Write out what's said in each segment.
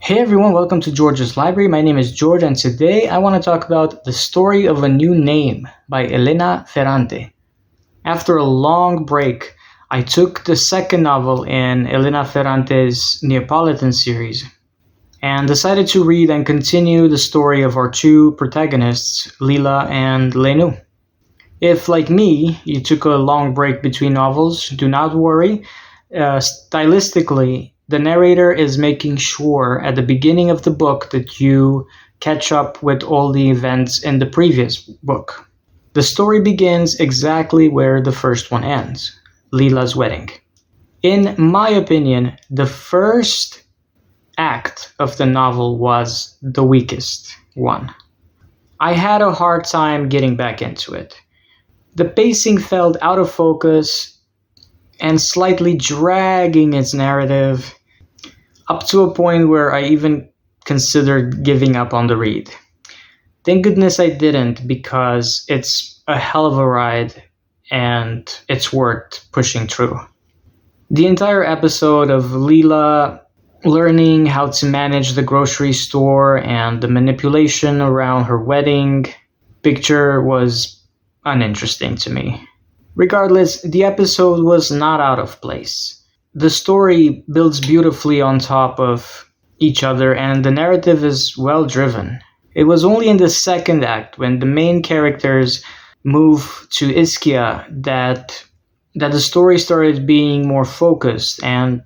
Hey everyone, welcome to George's Library. My name is George, and today I want to talk about The Story of a New Name by Elena Ferrante. After a long break, I took the second novel in Elena Ferrante's Neapolitan series and decided to read and continue the story of our two protagonists, Lila and Lenu. If, like me, you took a long break between novels, do not worry. Stylistically, the narrator is making sure at the beginning of the book that you catch up with all the events in the previous book. The story begins exactly where the first one ends, Lila's wedding. In my opinion, the first act of the novel was the weakest one. I had a hard time getting back into it. The pacing felt out of focus and slightly dragging its narrative, up to a point where I even considered giving up on the read. Thank goodness I didn't, because it's a hell of a ride and it's worth pushing through. The entire episode of Lila learning how to manage the grocery store and the manipulation around her wedding picture was uninteresting to me. Regardless, the episode was not out of place. The story builds beautifully on top of each other, and the narrative is well driven. It was only in the second act, when the main characters move to Ischia, that the story started being more focused and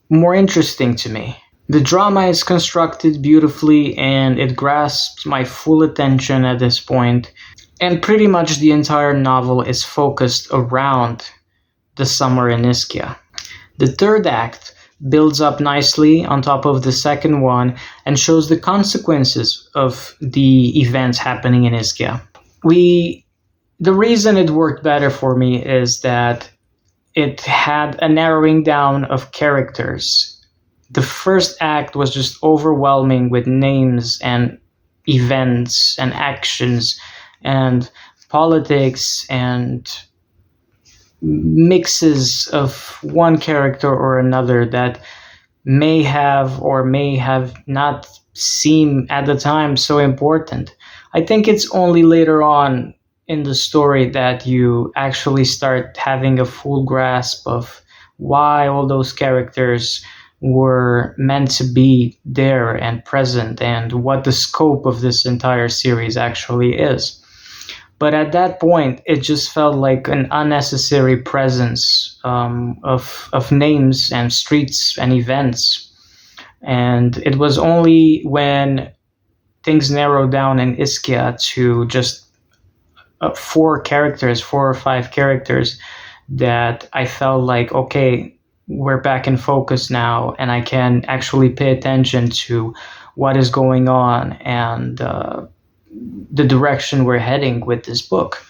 more interesting to me. The drama is constructed beautifully and it grasps my full attention at this point, and pretty much the entire novel is focused around the summer in Ischia. The third act builds up nicely on top of the second one and shows the consequences of the events happening in Ischia. The reason it worked better for me is that it had a narrowing down of characters. The first act was just overwhelming with names and events and actions and politics and mixes of one character or another that may have or may have not seemed at the time so important. I think it's only later on in the story that you actually start having a full grasp of why all those characters were meant to be there and present, and what the scope of this entire series actually is. But at that point, it just felt like an unnecessary presence of names and streets and events. And it was only when things narrowed down in Ischia to just four or five characters, that I felt like, okay, we're back in focus now, and I can actually pay attention to what is going on and the direction we're heading with this book.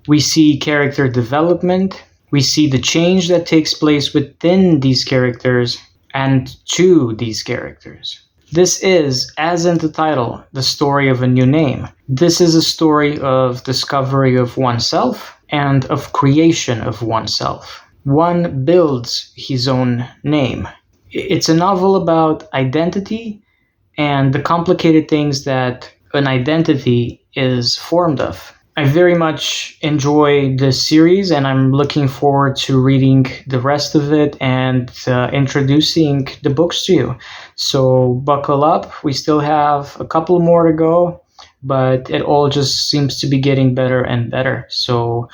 We see character development, we see the change that takes place within these characters and to these characters. This is, as in the title, the story of a new name. This is a story of discovery of oneself and of creation of oneself. One builds his own name. It's a novel about identity and the complicated things that an identity is formed of. I very much enjoy this series, and I'm looking forward to reading the rest of it and introducing the books to you. So buckle up. We still have a couple more to go, but it all just seems to be getting better and better. So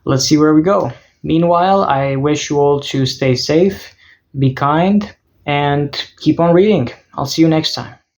let's see where we go. Meanwhile, I wish you all to stay safe, be kind, and keep on reading. I'll see you next time.